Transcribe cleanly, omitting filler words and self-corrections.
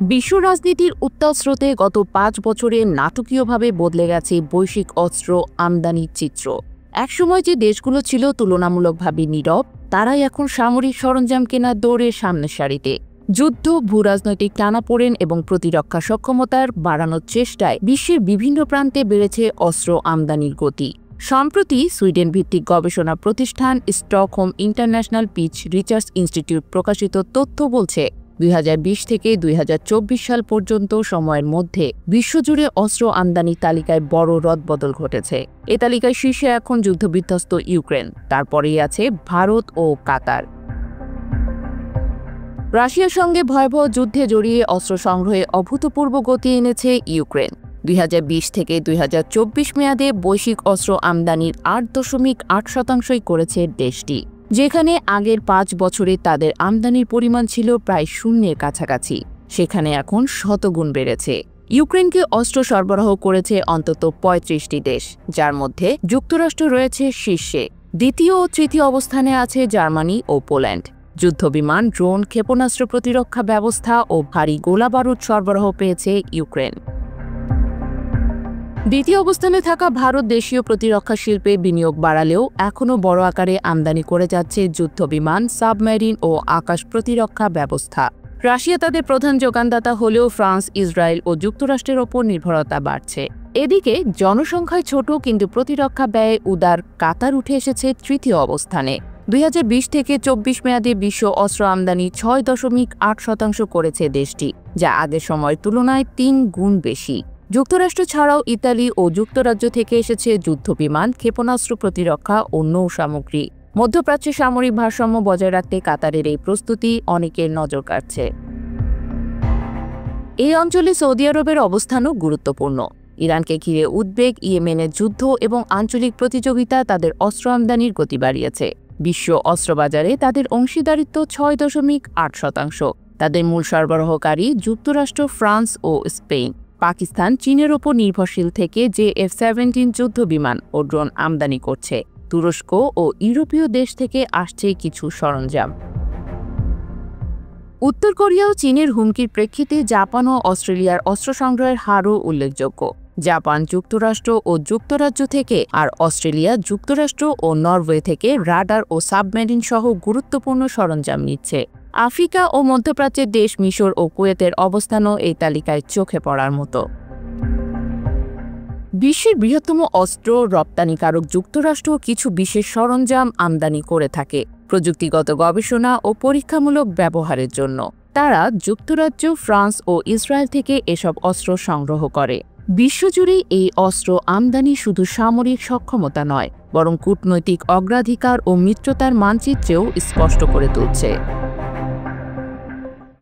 বিশ্ব রাজনীতির উত্তাল স্রোতে গত ৫ বছরে নাটকীয়ভাবে বদলে গেছে বৈশ্বিক অস্ত্র আমদানির চিত্র। একসময় যে দেশগুলো ছিল তুলনামূলকভাবে নীরব, তারাই এখন সামরিক সরঞ্জাম কেনার দৌড়ে সামনের সারিতে। যুদ্ধ, ভূরাজনৈতিক টানাপোড়েন এবং প্রতিরক্ষা সক্ষমতার বাড়ানোর চেষ্টায় বিশ্বের বিভিন্ন প্রান্তে বেড়েছে অস্ত্র আমদানির গতি। সম্প্রতি সুইডেন ভিত্তিক গবেষণা প্রতিষ্ঠান Stockholm international piece research institute প্রকাশিত তথ্য বলছে, ২০২০ থেকে ২০২৪ সাল পর্যন্ত সময়ের মধ্যে বিশ্বজুড়ে অস্ত্র আমদানির তালিকায় বড় রদবদল ঘটেছে। এ তালিকায় শীর্ষে এখন যুদ্ধবিধ্বস্ত ইউক্রেন, তারপরেই আছে ভারত ও কাতার। রাশিয়ার সঙ্গে ভয়াবহ যুদ্ধে জড়িয়ে অস্ত্র সংগ্রহে অভূতপূর্ব গতি এনেছে ইউক্রেন। ২০২০ থেকে ২০২৪ মেয়াদে বৈশ্বিক অস্ত্র আমদানির ৮.৮% করেছে দেশটি, যেখানে আগের ৫ বছরে তাদের আমদানির পরিমাণ ছিল প্রায় শূন্যের কাছাকাছি, সেখানে এখন শতগুণ বেড়েছে। ইউক্রেনকে অস্ত্র সরবরাহ করেছে অন্তত ৩৫টি দেশ, যার মধ্যে যুক্তরাষ্ট্র রয়েছে শীর্ষে। দ্বিতীয় ও তৃতীয় অবস্থানে আছে জার্মানি ও পোল্যান্ড। যুদ্ধবিমান, ড্রোন, ক্ষেপণাস্ত্র প্রতিরক্ষা ব্যবস্থা ও ভারী গোলাবারুদ সরবরাহ পেয়েছে ইউক্রেন। দ্বিতীয় অবস্থানে থাকা ভারত দেশীয় প্রতিরক্ষা শিল্পে বিনিয়োগ বাড়ালেও এখনও বড় আকারে আমদানি করে যাচ্ছে যুদ্ধবিমান, সাবমেরিন ও আকাশ প্রতিরক্ষা ব্যবস্থা। রাশিয়া তাদের প্রধান যোগানদাতা হলেও ফ্রান্স, ইসরায়েল ও যুক্তরাষ্ট্রের ওপর নির্ভরতা বাড়ছে। এদিকে জনসংখ্যায় ছোট কিন্তু প্রতিরক্ষা ব্যয়ে উদার কাতার উঠে এসেছে তৃতীয় অবস্থানে। ২০২০ থেকে ২৪ মেয়াদে বিশ্ব অস্ত্র আমদানি ৬.৮% করেছে দেশটি, যা আগের সময়ের তুলনায় ৩ গুণ বেশি। যুক্তরাষ্ট্র ছাড়াও ইতালি ও যুক্তরাজ্য থেকে এসেছে যুদ্ধবিমান, ক্ষেপণাস্ত্র প্রতিরক্ষা ও নৌ সামগ্রী। মধ্যপ্রাচ্যে সামরিক ভারসাম্য বজায় রাখতে কাতারের এই প্রস্তুতি অনেকের নজর কাড়ছে। এই অঞ্চলে সৌদি আরবের অবস্থানও গুরুত্বপূর্ণ। ইরানকে ঘিরে উদ্বেগ, ইয়েমেনের যুদ্ধ এবং আঞ্চলিক প্রতিযোগিতা তাদের অস্ত্র আমদানির গতি বাড়িয়েছে। বিশ্ব অস্ত্রবাজারে তাদের অংশীদারিত্ব ৬.৮%। তাদের মূল সরবরাহকারী যুক্তরাষ্ট্র, ফ্রান্স ও স্পেন। পাকিস্তান চীনের ওপর নির্ভরশীল থেকে F-17 যুদ্ধবিমান ও ড্রোন আমদানি করছে। তুরস্ক ও ইউরোপীয় দেশ থেকে আসছে কিছু সরঞ্জাম। উত্তর কোরিয়া ও চীনের হুমকির প্রেক্ষিতে জাপান ও অস্ট্রেলিয়ার অস্ত্র সংগ্রহের হারও উল্লেখযোগ্য। জাপান যুক্তরাষ্ট্র ও যুক্তরাজ্য থেকে, আর অস্ট্রেলিয়া যুক্তরাষ্ট্র ও নরওয়ে থেকে রাডার ও সাবমেরিন সহ গুরুত্বপূর্ণ সরঞ্জাম নিচ্ছে। আফ্রিকা ও মধ্যপ্রাচ্যের দেশ মিশর ও কুয়েতের অবস্থানও এই তালিকায় চোখে পড়ার মতো। বিশ্বের বৃহত্তম অস্ত্র রপ্তানিকারক যুক্তরাষ্ট্র কিছু বিশেষ সরঞ্জাম আমদানি করে থাকে প্রযুক্তিগত গবেষণা ও পরীক্ষামূলক ব্যবহারের জন্য। তারা যুক্তরাজ্য, ফ্রান্স ও ইসরায়েল থেকে এসব অস্ত্র সংগ্রহ করে। বিশ্বজুড়ে এই অস্ত্র আমদানি শুধু সামরিক সক্ষমতা নয়, বরং কূটনৈতিক অগ্রাধিকার ও মিত্রতার মানচিত্রেও স্পষ্ট করে তুলছে।